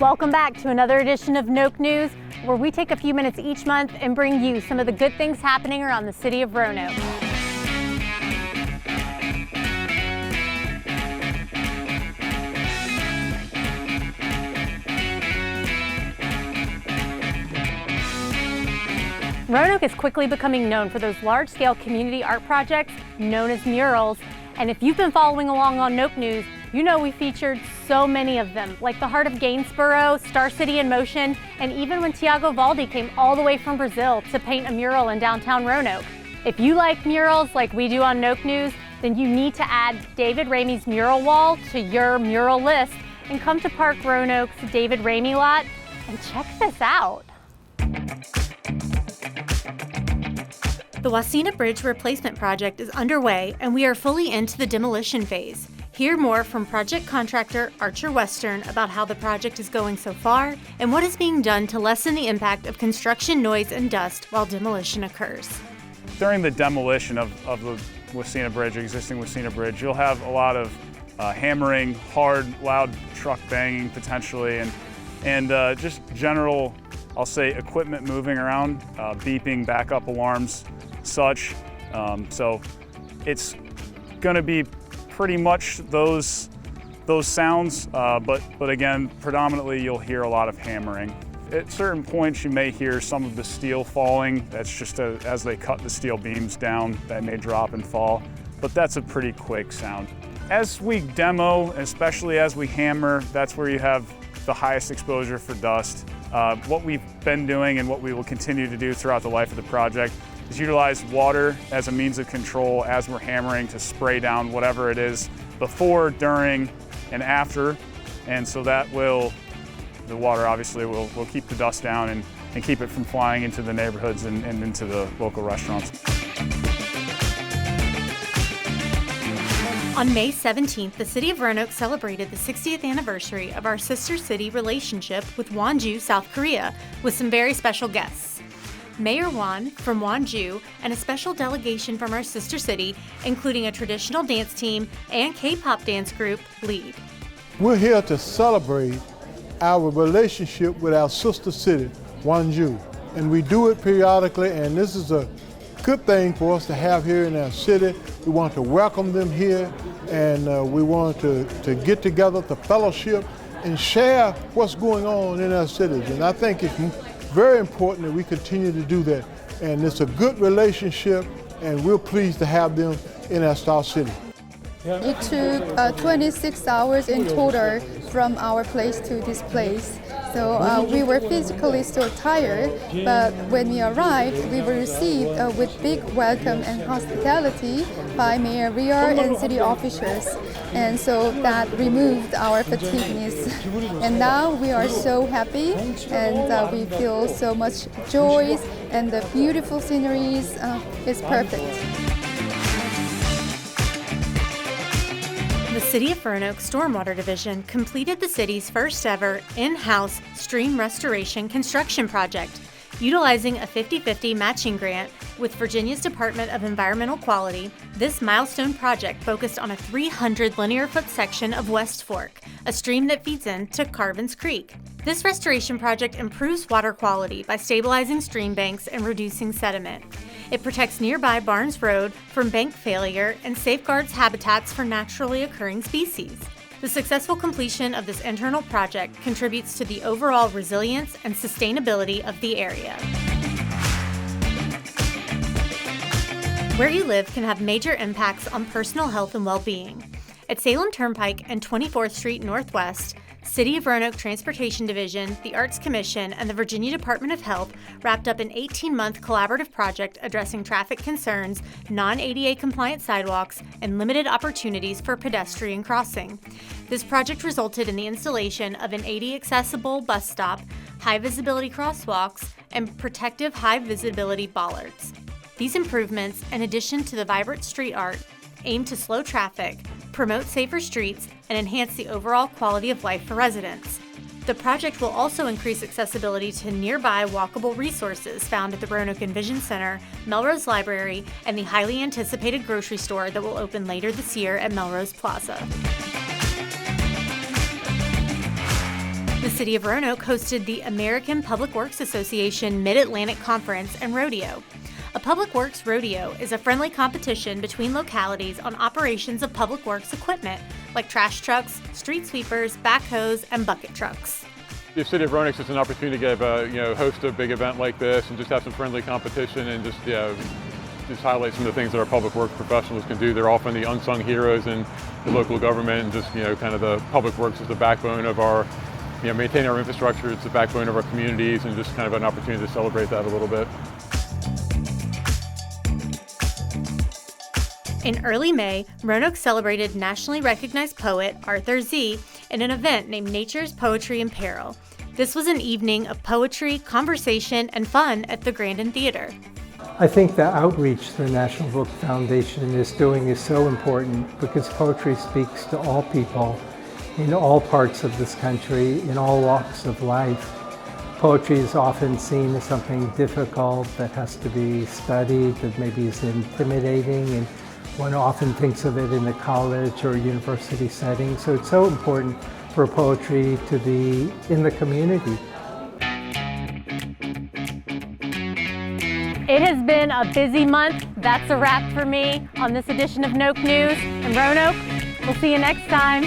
Welcome back to another edition of Noke News, where we take a few minutes each month and bring you some of the good things happening around the city of Roanoke. Roanoke is quickly becoming known for those large-scale community art projects known as murals. And if you've been following along on Noke News, you know we featured so many of them, like the Heart of Gainsborough, Star City in Motion, and even when Tiago Valdi came all the way from Brazil to paint a mural in downtown Roanoke. If you like murals like we do on Noke News, then you need to add David Ramey's mural wall to your mural list and come to Park Roanoke's David Ramey lot and check this out. The Wasena Bridge replacement project is underway and we are fully into the demolition phase. Hear more from project contractor Arthur Western about how the project is going so far and what is being done to lessen the impact of construction noise and dust while demolition occurs. During the demolition of the Wasena Bridge, existing Wasena Bridge, you'll have a lot of hammering, hard, loud truck banging potentially, and just general, I'll say, equipment moving around, beeping, backup alarms, such. So it's going to be pretty much those sounds, but again, predominantly you'll hear a lot of hammering. At certain points you may hear some of the steel falling. That's just as they cut the steel beams down, that may drop and fall, but that's a pretty quick sound. As we demo, especially as we hammer, that's where you have the highest exposure for dust. What we've been doing and what we will continue to do throughout the life of the project is utilize water as a means of control as we're hammering to spray down whatever it is before, during, and after. And so that will, the water obviously will keep the dust down and keep it from flying into the neighborhoods and into the local restaurants. On May 17th, the City of Roanoke celebrated the 60th anniversary of our sister city relationship with Wonju, South Korea, with some very special guests. Mayor Won from Wonju and a special delegation from our sister city, including a traditional dance team and K-pop dance group, lead. We're here to celebrate our relationship with our sister city, Wonju. And we do it periodically, and this is a good thing for us to have here in our city. We want to welcome them here, and we want to get together to fellowship and share what's going on in our cities. And I think it's very important that we continue to do that. And it's a good relationship, and we're pleased to have them in our Star City. It took 26 hours in total from our place to this place. So we were physically still tired, but when we arrived, we were received with big welcome and hospitality by Mayor Riar and city officials. And so that removed our fatigueness. And now we are so happy, and we feel so much joy, and the beautiful sceneries is perfect. The City of Roanoke Stormwater Division completed the city's first ever in-house stream restoration construction project, utilizing a 50-50 matching grant with Virginia's Department of Environmental Quality. This milestone project focused on a 300 linear foot section of West Fork, a stream that feeds into Carvins Creek. This restoration project improves water quality by stabilizing stream banks and reducing sediment. It protects nearby Barnes Road from bank failure and safeguards habitats for naturally occurring species. The successful completion of this internal project contributes to the overall resilience and sustainability of the area. Where you live can have major impacts on personal health and well-being. At Salem Turnpike and 24th Street Northwest, City of Roanoke Transportation Division, the Arts Commission, and the Virginia Department of Health wrapped up an 18-month collaborative project addressing traffic concerns, non-ADA compliant sidewalks, and limited opportunities for pedestrian crossing. This project resulted in the installation of an ADA-accessible bus stop, high-visibility crosswalks, and protective high-visibility bollards. These improvements, in addition to the vibrant street art, aim to slow traffic, promote safer streets, and enhance the overall quality of life for residents. The project will also increase accessibility to nearby walkable resources found at the Roanoke Envision Center, Melrose Library, and the highly anticipated grocery store that will open later this year at Melrose Plaza. The City of Roanoke hosted the American Public Works Association Mid-Atlantic Conference and Roadeo. A Public Works Roadeo is a friendly competition between localities on operations of public works equipment, like trash trucks, street sweepers, backhoes, and bucket trucks. The City of Roanoke is an opportunity to host a big event like this and just have some friendly competition and just highlight some of the things that our public works professionals can do. They're often the unsung heroes in the local government, and just kind of the public works is the backbone of our, maintaining our infrastructure. It's the backbone of our communities, and just kind of an opportunity to celebrate that a little bit. In early May, Roanoke celebrated nationally recognized poet Arthur Sze in an event named Nature's Poetry in Peril. This was an evening of poetry, conversation, and fun at the Grandin Theater. I think the outreach the National Book Foundation is doing is so important because poetry speaks to all people in all parts of this country, in all walks of life. Poetry is often seen as something difficult that has to be studied, that maybe is intimidating, and one often thinks of it in a college or university setting. So it's so important for poetry to be in the community. It has been a busy month. That's a wrap for me on this edition of Noke News in Roanoke. We'll see you next time.